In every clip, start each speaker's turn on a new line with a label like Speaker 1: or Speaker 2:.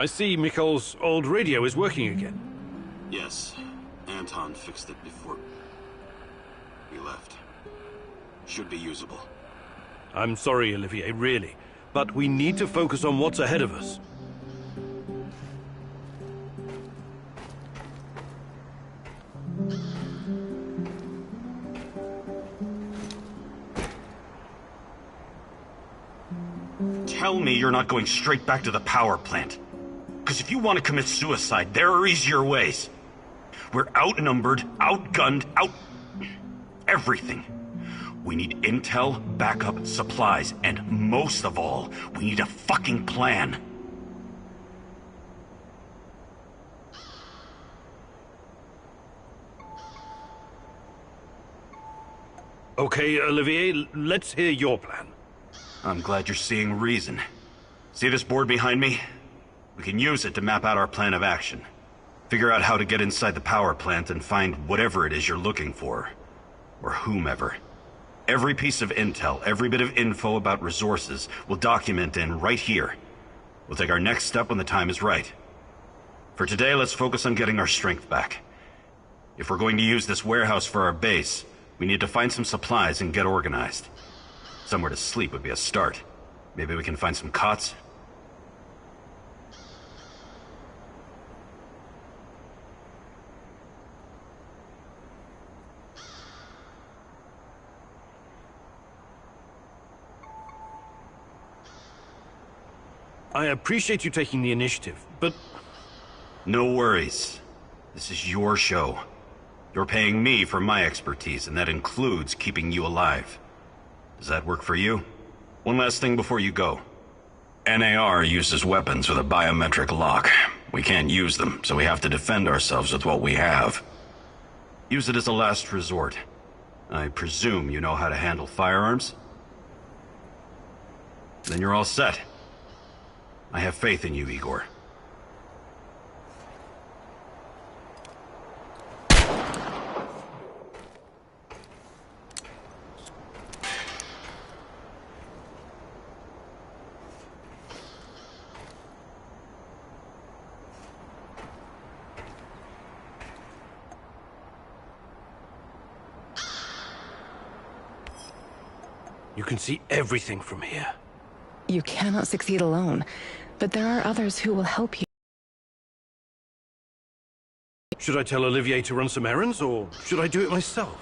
Speaker 1: I see Mikhail's old radio is working again.
Speaker 2: Yes. Anton fixed it before we left. Should be usable.
Speaker 1: I'm sorry, Olivier, really. But we need to focus on what's ahead of us.
Speaker 2: Tell me you're not going straight back to the power plant. Because if you want to commit suicide, there are easier ways. We're outnumbered, outgunned, everything. We need intel, backup, supplies, and most of all, we need a fucking plan.
Speaker 1: Okay, Olivier, let's hear your plan.
Speaker 2: I'm glad you're seeing reason. See this board behind me? We can use it to map out our plan of action. Figure out how to get inside the power plant and find whatever it is you're looking for. Or whomever. Every piece of intel, every bit of info about resources, we'll document in right here. We'll take our next step when the time is right. For today, let's focus on getting our strength back. If we're going to use this warehouse for our base, we need to find some supplies and get organized. Somewhere to sleep would be a start. Maybe we can find some cots?
Speaker 1: I appreciate you taking the initiative, but...
Speaker 2: No worries. This is your show. You're paying me for my expertise, and that includes keeping you alive. Does that work for you? One last thing before you go. NAR uses weapons with a biometric lock. We can't use them, so we have to defend ourselves with what we have. Use it as a last resort. I presume you know how to handle firearms? Then you're all set. I have faith in you, Igor.
Speaker 1: You can see everything from here.
Speaker 3: You cannot succeed alone, but there are others who will help you.
Speaker 1: Should I tell Olivier to run some errands, or should I do it myself?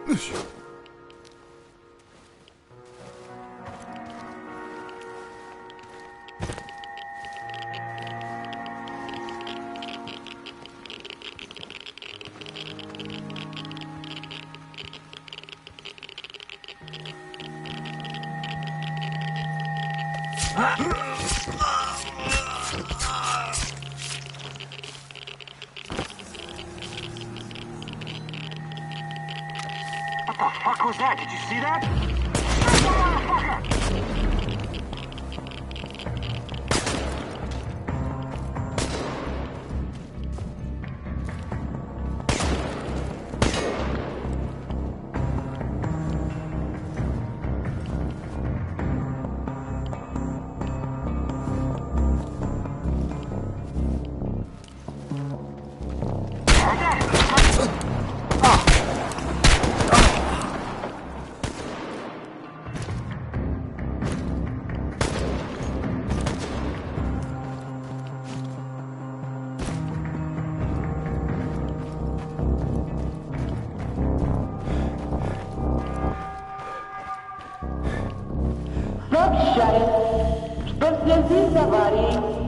Speaker 4: What the fuck was that? Did you see that? Shoot the motherfucker!
Speaker 5: Спасибо, товарищ.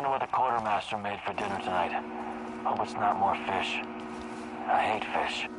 Speaker 6: wonder what the quartermaster made for dinner tonight. Hope it's not more fish. I hate fish.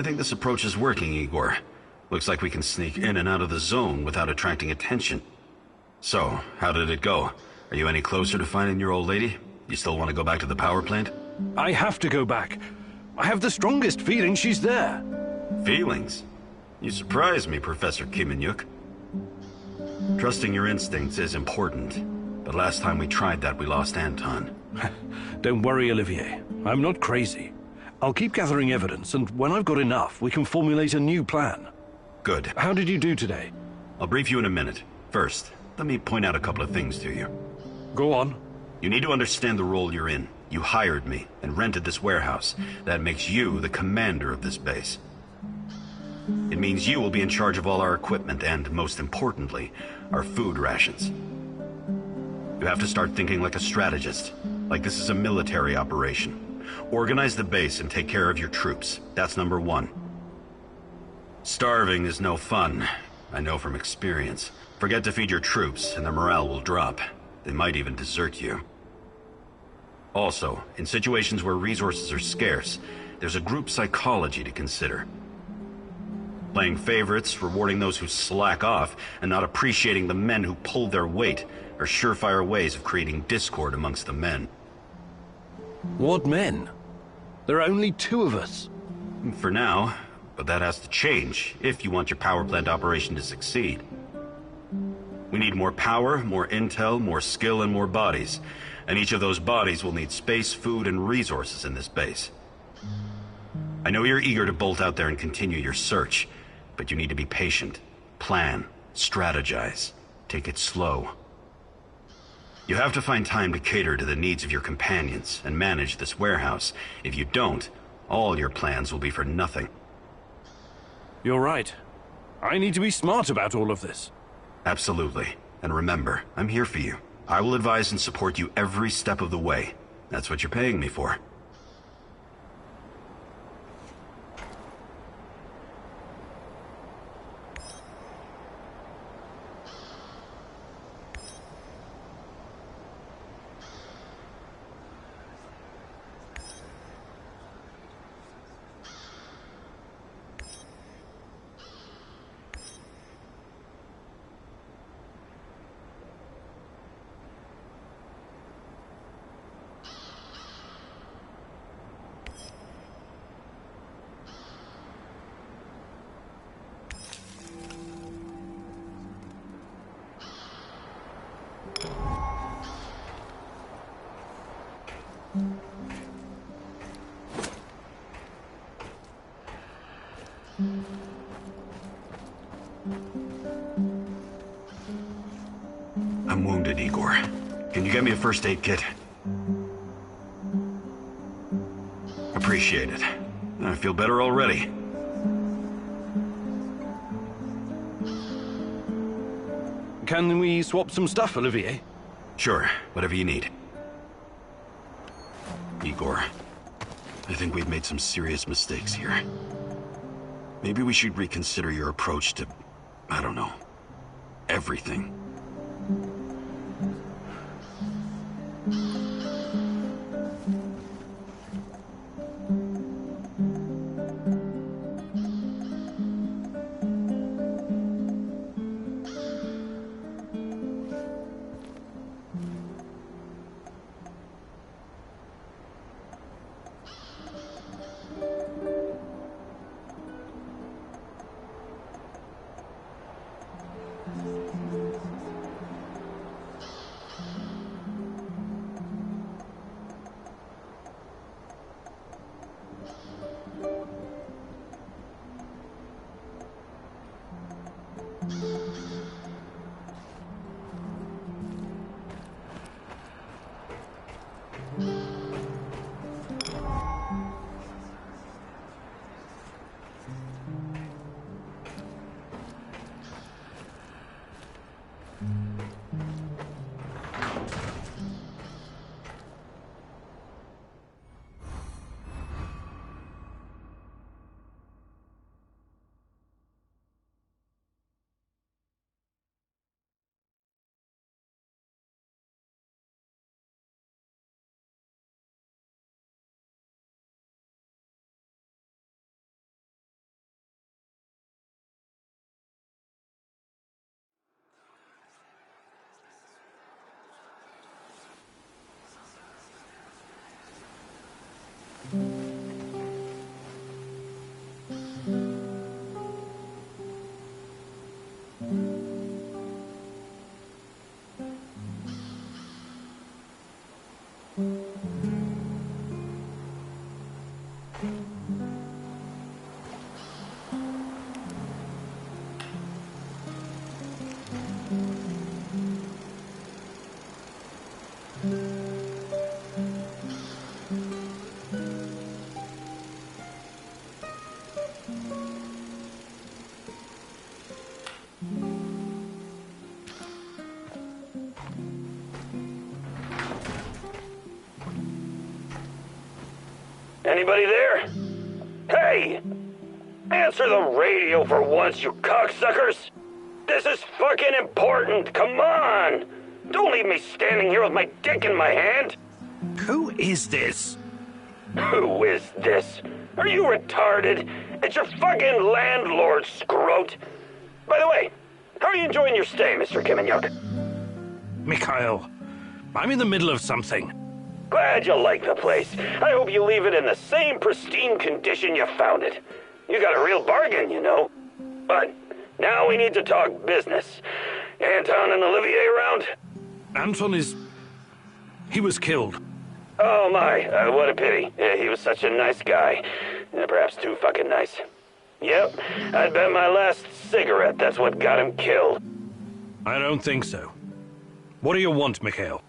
Speaker 2: I think this approach is working, Igor. Looks like we can sneak in and out of the zone without attracting attention. So, how did it go? Are you any closer to finding your old lady? You still want to go back to the power plant?
Speaker 1: I have to go back. I have the strongest feeling she's there.
Speaker 2: Feelings? You surprise me, Professor Kiminyuk. Trusting your instincts is important, but last time we tried that, we lost Anton.
Speaker 1: Don't worry, Olivier. I'm not crazy. I'll keep gathering evidence, and when I've got enough, we can formulate a new plan.
Speaker 2: Good.
Speaker 1: How did you do today?
Speaker 2: I'll brief you in a minute. First, let me point out a couple of things to you.
Speaker 1: Go on.
Speaker 2: You need to understand the role you're in. You hired me and rented this warehouse. That makes you the commander of this base. It means you will be in charge of all our equipment and, most importantly, our food rations. You have to start thinking like a strategist, like this is a military operation. Organize the base and take care of your troops. That's number one. Starving is no fun. I know from experience. Forget to feed your troops and their morale will drop. They might even desert you. Also, in situations where resources are scarce, there's a group psychology to consider. Playing favorites, rewarding those who slack off, and not appreciating the men who pull their weight are surefire ways of creating discord amongst the men.
Speaker 1: What men? There are only 2 of us.
Speaker 2: For now, but that has to change if you want your power plant operation to succeed. We need more power, more intel, more skill, and more bodies. And each of those bodies will need space, food, and resources in this base. I know you're eager to bolt out there and continue your search, but you need to be patient, plan, strategize, take it slow. You have to find time to cater to the needs of your companions and manage this warehouse. If you don't, all your plans will be for nothing.
Speaker 1: You're right. I need to be smart about all of this.
Speaker 2: Absolutely. And remember, I'm here for you. I will advise and support you every step of the way. That's what you're paying me for. I'm wounded, Igor. Can you get me a first aid kit? Appreciate it. I feel better already.
Speaker 1: Can we swap some stuff, Olivier?
Speaker 2: Sure, whatever you need. Igor, I think we've made some serious mistakes here. Maybe we should reconsider your approach to, I don't know, everything.
Speaker 7: Anybody there? Hey! Answer the radio for once, you cocksuckers! This is fucking important, come on! Don't leave me standing here with my dick in my hand!
Speaker 1: Who is this?
Speaker 7: Who is this? Are you retarded? It's your fucking landlord, scrote! By the way, how are you enjoying your stay, Mr. Kiminyuk?
Speaker 1: Mikhail, I'm in the middle of something.
Speaker 7: Glad you like the place. I hope you leave it in the same pristine condition you found it. You got a real bargain, you know. But now we need to talk business. Anton and Olivier around?
Speaker 1: Anton is... he was killed.
Speaker 7: Oh my, what a pity. He was such a nice guy. Perhaps too fucking nice. Yep, I'd bet my last cigarette that's what got him killed.
Speaker 1: I don't think so. What do you want, Mikhail?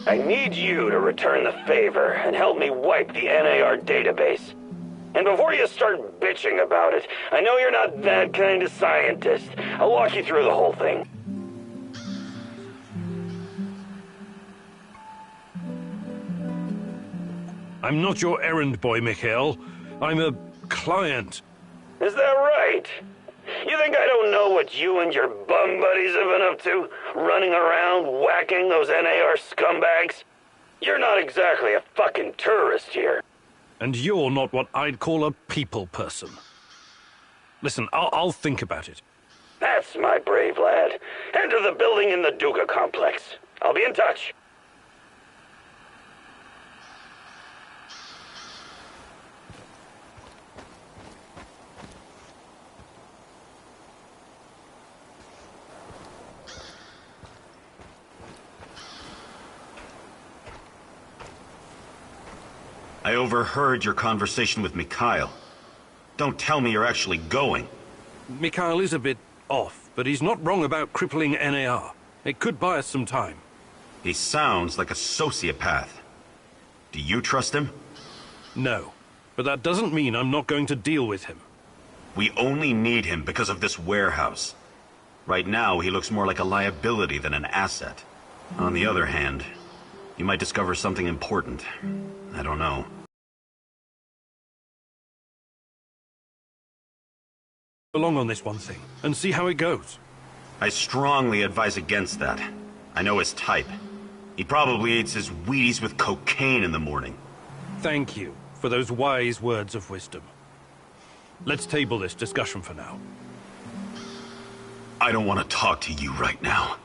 Speaker 7: I need you to return the favor and help me wipe the NAR database. And before you start bitching about it, I know you're not that kind of scientist. I'll walk you through the whole thing.
Speaker 1: I'm not your errand boy, Mikhail. I'm a client.
Speaker 7: Is that right? You think I don't know what you and your bum buddies have been up to? Running around whacking those NAR scumbags? You're not exactly a fucking tourist here.
Speaker 1: And you're not what I'd call a people person. Listen, I'll think about it.
Speaker 7: That's my brave lad. Enter the building in the Duga complex. I'll be in touch.
Speaker 2: I overheard your conversation with Mikhail. Don't tell me you're actually going.
Speaker 1: Mikhail is a bit off, but he's not wrong about crippling NAR. It could buy us some time.
Speaker 2: He sounds like a sociopath. Do you trust him?
Speaker 1: No, but that doesn't mean I'm not going to deal with him.
Speaker 2: We only need him because of this warehouse. Right now, he looks more like a liability than an asset. On the other hand, you might discover something important. I don't know.
Speaker 1: Along on this one thing, and see how it goes.
Speaker 2: I strongly advise against that. I know his type. He probably eats his Wheaties with cocaine in the morning.
Speaker 1: Thank you for those wise words of wisdom. Let's table this discussion for now.
Speaker 2: I don't want to talk to you right now.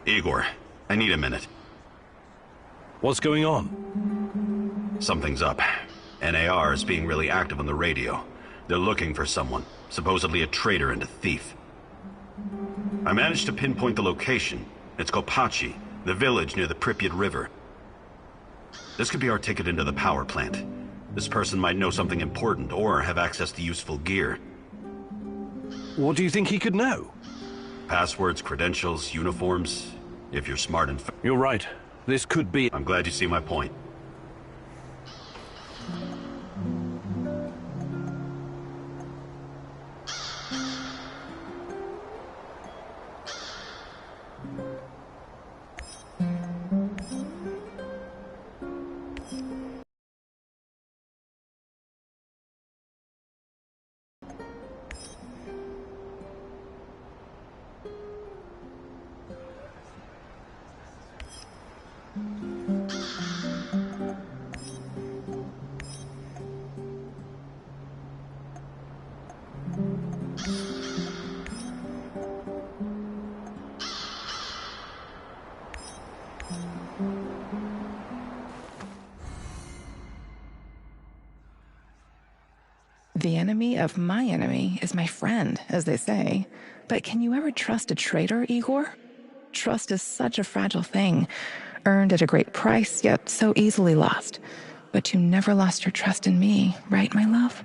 Speaker 2: Igor, I need a minute.
Speaker 1: What's going on?
Speaker 2: Something's up. NAR is being really active on the radio. They're looking for someone, supposedly a traitor and a thief. I managed to pinpoint the location. It's Kopachi, the village near the Pripyat River. This could be our ticket into the power plant. This person might know something important or have access to useful gear.
Speaker 1: What do you think he could know?
Speaker 2: Passwords, credentials, uniforms. If you're smart and...
Speaker 1: You're right. This could be...
Speaker 2: I'm glad you see my point.
Speaker 3: The enemy of my enemy is my friend, as they say. But can you ever trust a traitor, Igor? Trust is such a fragile thing, earned at a great price, yet so easily lost. But you never lost your trust in me, right, my love?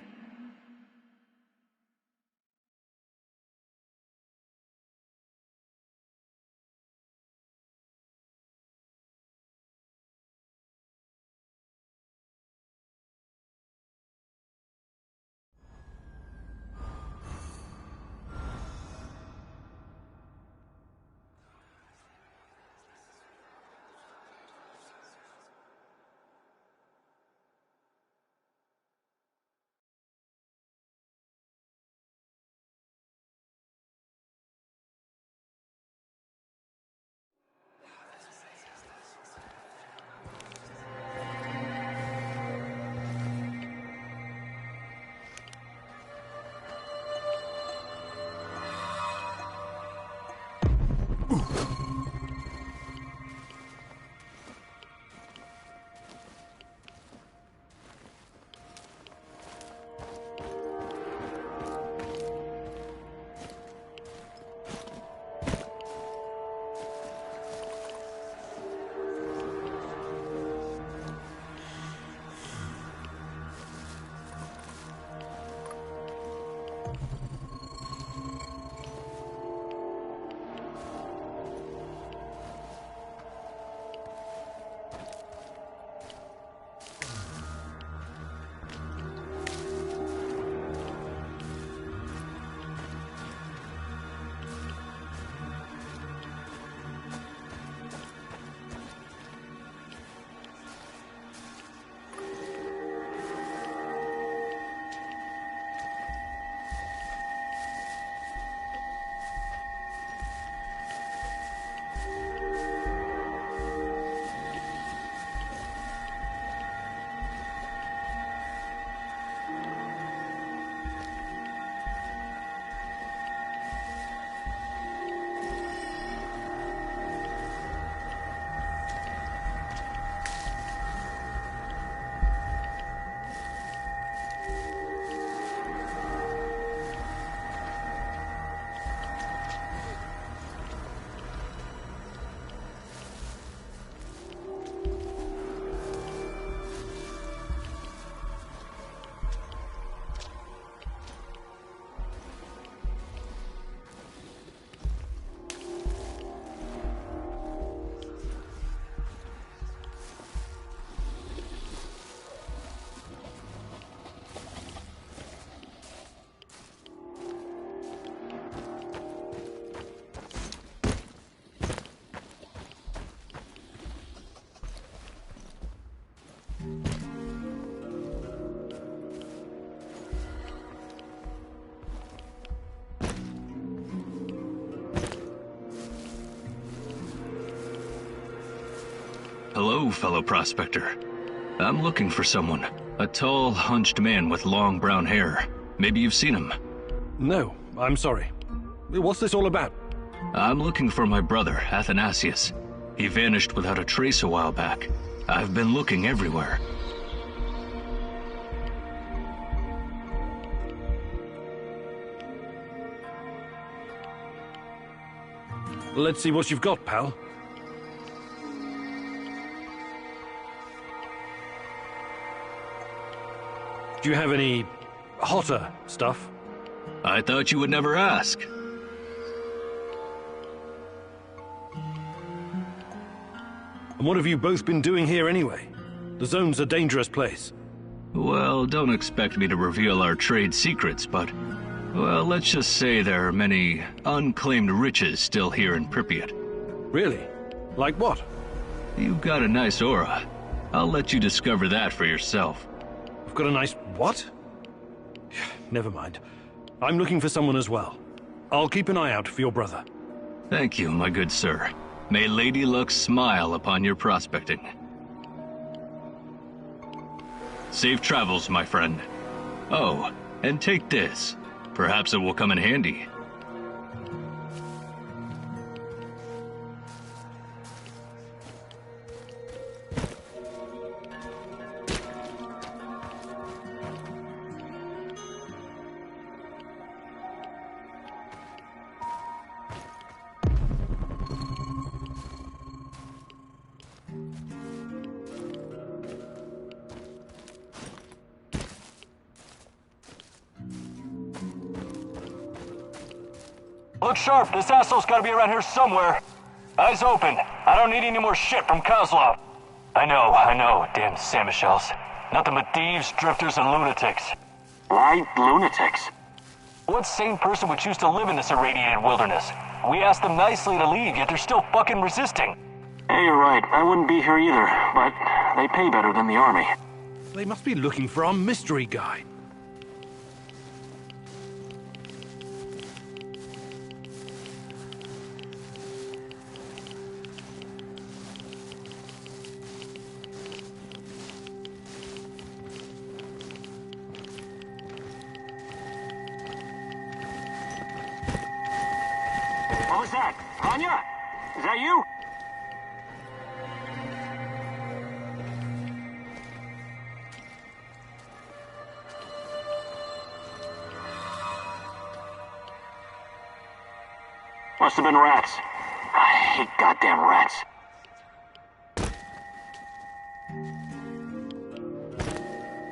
Speaker 8: Hello, fellow prospector. I'm looking for someone. A tall, hunched man with long brown hair. Maybe you've seen him.
Speaker 1: No, I'm sorry. What's this all about?
Speaker 8: I'm looking for my brother, Athanasius. He vanished without a trace a while back. I've been looking everywhere.
Speaker 1: Let's see what you've got, pal. Do you have any hotter stuff?
Speaker 8: I thought you would never ask.
Speaker 1: And what have you both been doing here anyway? The zone's a dangerous place.
Speaker 8: Well, don't expect me to reveal our trade secrets, but... well, let's just say there are many unclaimed riches still here in Pripyat.
Speaker 1: Really? Like what?
Speaker 8: You've got a nice aura. I'll let you discover that for yourself.
Speaker 1: I've got a nice what? Never mind. I'm looking for someone as well. I'll keep an eye out for your brother.
Speaker 8: Thank you, my good sir. May Lady Luck smile upon your prospecting. Safe travels, my friend. Oh, and take this. Perhaps it will come in handy.
Speaker 6: Look sharp, this asshole's gotta be around here somewhere. Eyes open. I don't need any more shit from Kozlov. I know, damn Samushells. Nothing but thieves, drifters, and lunatics.
Speaker 4: Why lunatics?
Speaker 6: What sane person would choose to live in this irradiated wilderness? We asked them nicely to leave, yet they're still fucking resisting.
Speaker 4: Hey, you're right. I wouldn't be here either, but they pay better than the army.
Speaker 1: They must be looking for our mystery guy.
Speaker 4: What was that? Anya? Is that you? Must have been rats. I hate goddamn rats.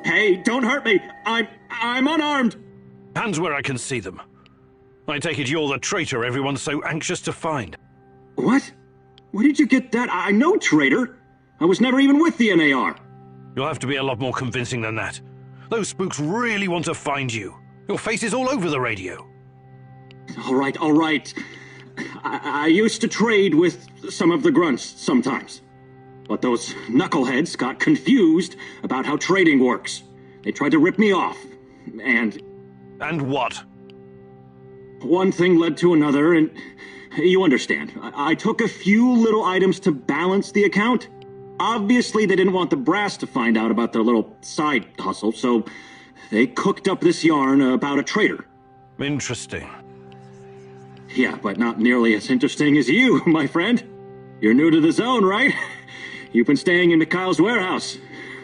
Speaker 9: Hey, don't hurt me! I'm unarmed!
Speaker 1: Hands where I can see them. I take it you're the traitor everyone's so anxious to find.
Speaker 9: What? Where did you get that? I'm no traitor. I was never even with the NAR.
Speaker 1: You'll have to be a lot more convincing than that. Those spooks really want to find you. Your face is all over the radio.
Speaker 9: All right. I used to trade with some of the grunts sometimes. But those knuckleheads got confused about how trading works. They tried to rip me off, and...
Speaker 1: And what?
Speaker 9: One thing led to another, and you understand. I took a few little items to balance the account. Obviously, they didn't want the brass to find out about their little side hustle, so they cooked up this yarn about a traitor.
Speaker 1: Interesting.
Speaker 9: Yeah, but not nearly as interesting as you, my friend. You're new to the zone, right? You've been staying in Mikhail's warehouse.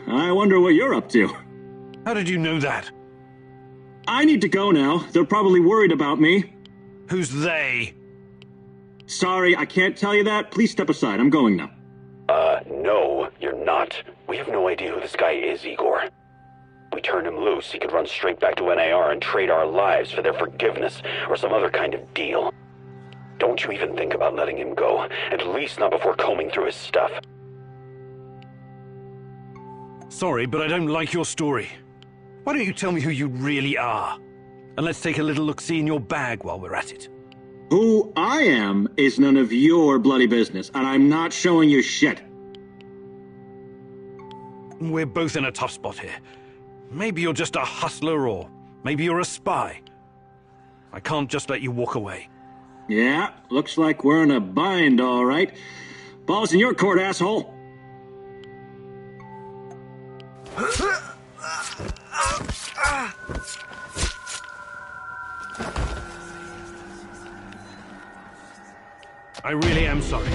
Speaker 9: I wonder what you're up to.
Speaker 1: How did you know that?
Speaker 9: I need to go now. They're probably worried about me.
Speaker 1: Who's they?
Speaker 9: Sorry, I can't tell you that. Please step aside. I'm going now.
Speaker 7: No, you're not. We have no idea who this guy is, Igor. We turn him loose, he could run straight back to NAR and trade our lives for their forgiveness or some other kind of deal. Don't you even think about letting him go, at least not before combing through his stuff.
Speaker 1: Sorry, but I don't like your story. Why don't you tell me who you really are? And let's take a little look-see in your bag while we're at it.
Speaker 9: Who I am is none of your bloody business, and I'm not showing you shit.
Speaker 1: We're both in a tough spot here. Maybe you're just a hustler, or maybe you're a spy. I can't just let you walk away.
Speaker 9: Yeah, looks like we're in a bind, all right. Ball's in your court, asshole.
Speaker 1: I really am sorry,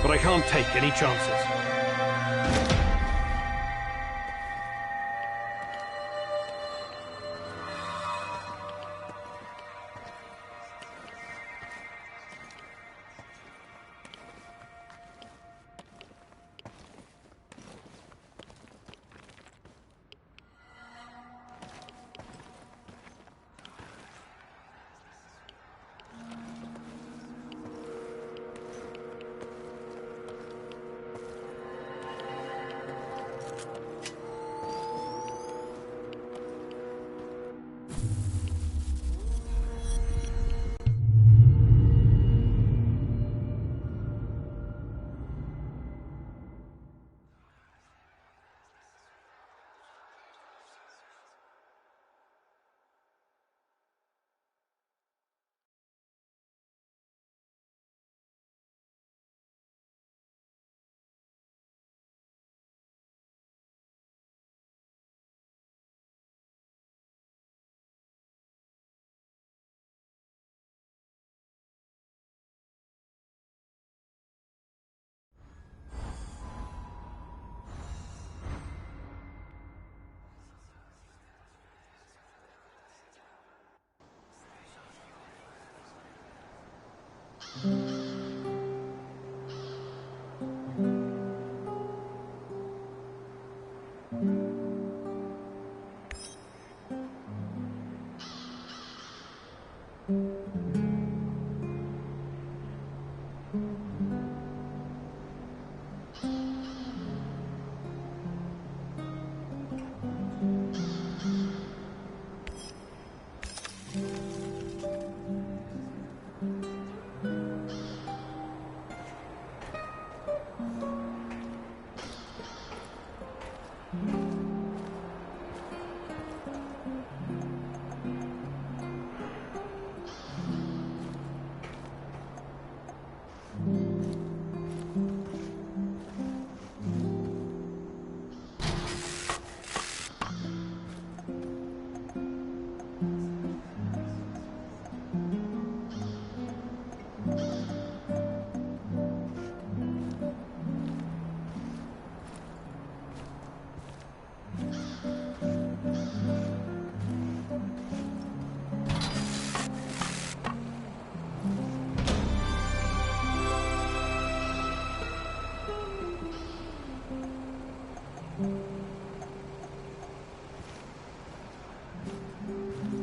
Speaker 1: but I can't take any chances.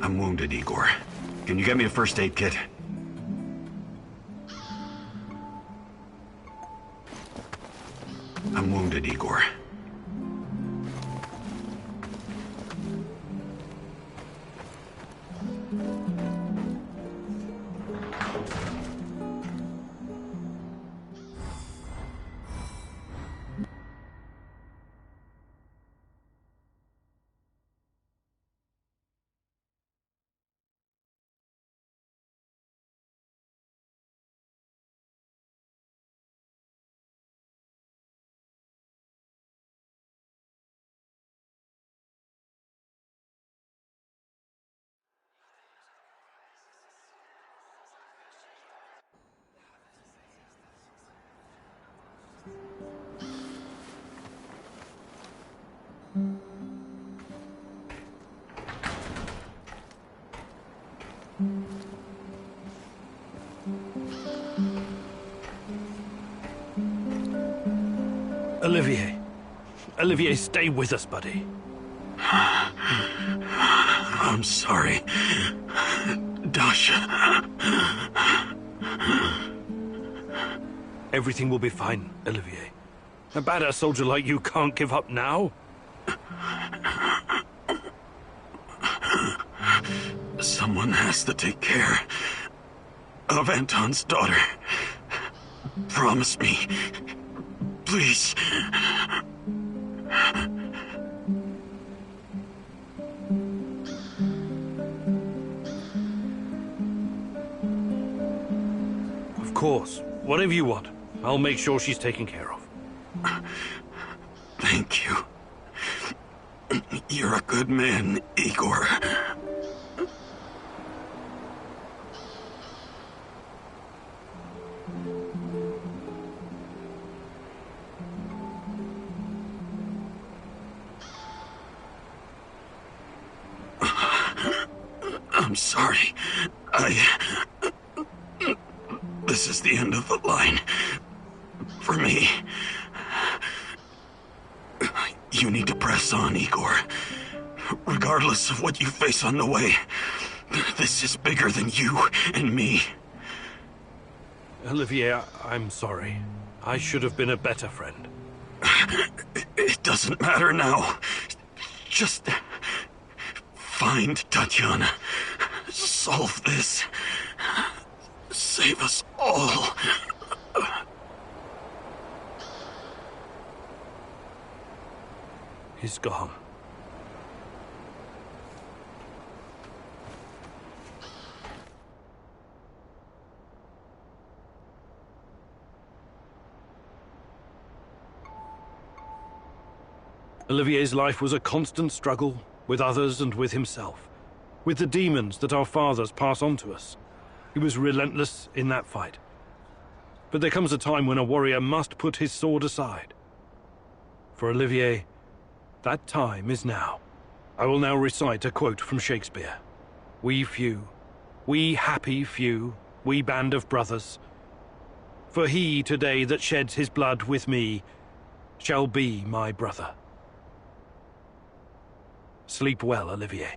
Speaker 2: I'm wounded, Igor. Can you get me a first aid kit? I'm wounded, Igor.
Speaker 1: Olivier, stay with us, buddy.
Speaker 2: I'm sorry, Dasha.
Speaker 1: Everything will be fine, Olivier. A badass soldier like you can't give up now.
Speaker 2: Someone has to take care of Anton's daughter. Promise me, please.
Speaker 1: course. Whatever you want. I'll make sure she's taken care of.
Speaker 2: Thank you. You're a good man, Igor. I'm sorry. This is the end of the line. For me. You need to press on, Igor. Regardless of what you face on the way. This is bigger than you and me.
Speaker 1: Olivier, I'm sorry. I should have been a better friend.
Speaker 2: It doesn't matter now. Just find Tatiana. Solve this. Save us all.
Speaker 1: He's gone. Olivier's life was a constant struggle with others and with himself, with the demons that our fathers pass on to us. He was relentless in that fight. But there comes a time when a warrior must put his sword aside. For Olivier, that time is now. I will now recite a quote from Shakespeare. We few, we happy few, we band of brothers. For he today that sheds his blood with me shall be my brother. Sleep well, Olivier.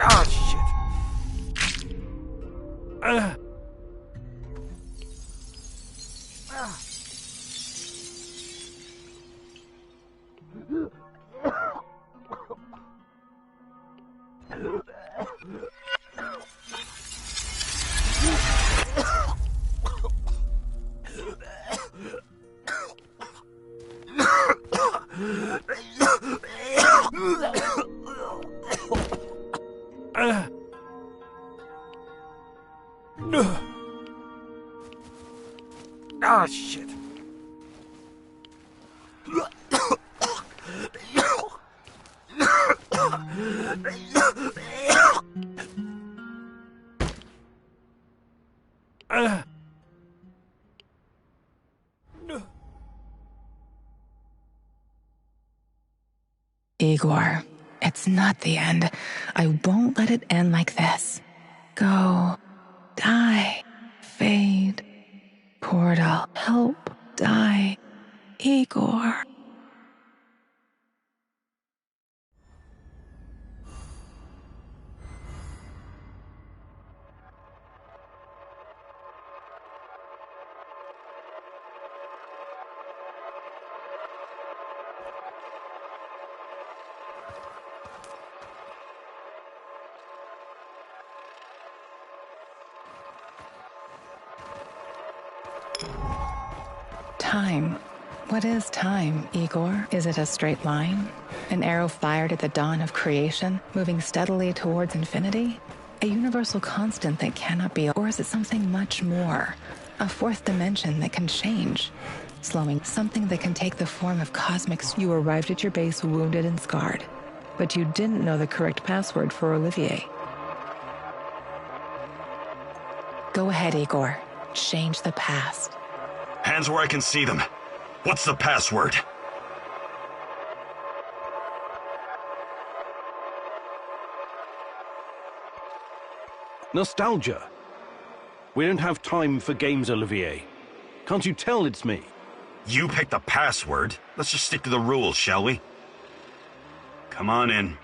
Speaker 10: Ah, shit. Ah, shit.
Speaker 3: Igor, it's not the end. I won't let it end like this. Go. Die. Fade. Portal. Help. Die. Igor. Time. What is time, Igor? Is it a straight line? An arrow fired at the dawn of creation, moving steadily towards infinity? A universal constant that cannot be, or is it something much more? A fourth dimension that can change? Slowing, something that can take the form of cosmic... You arrived at your base wounded and scarred, but you didn't know the correct password for Olivier. Go ahead, Igor. Change the past.
Speaker 2: Hands where I can see them. What's the password?
Speaker 1: Nostalgia. We don't have time for games, Olivier. Can't you tell it's me?
Speaker 2: You picked the password. Let's just stick to the rules, shall we? Come on in.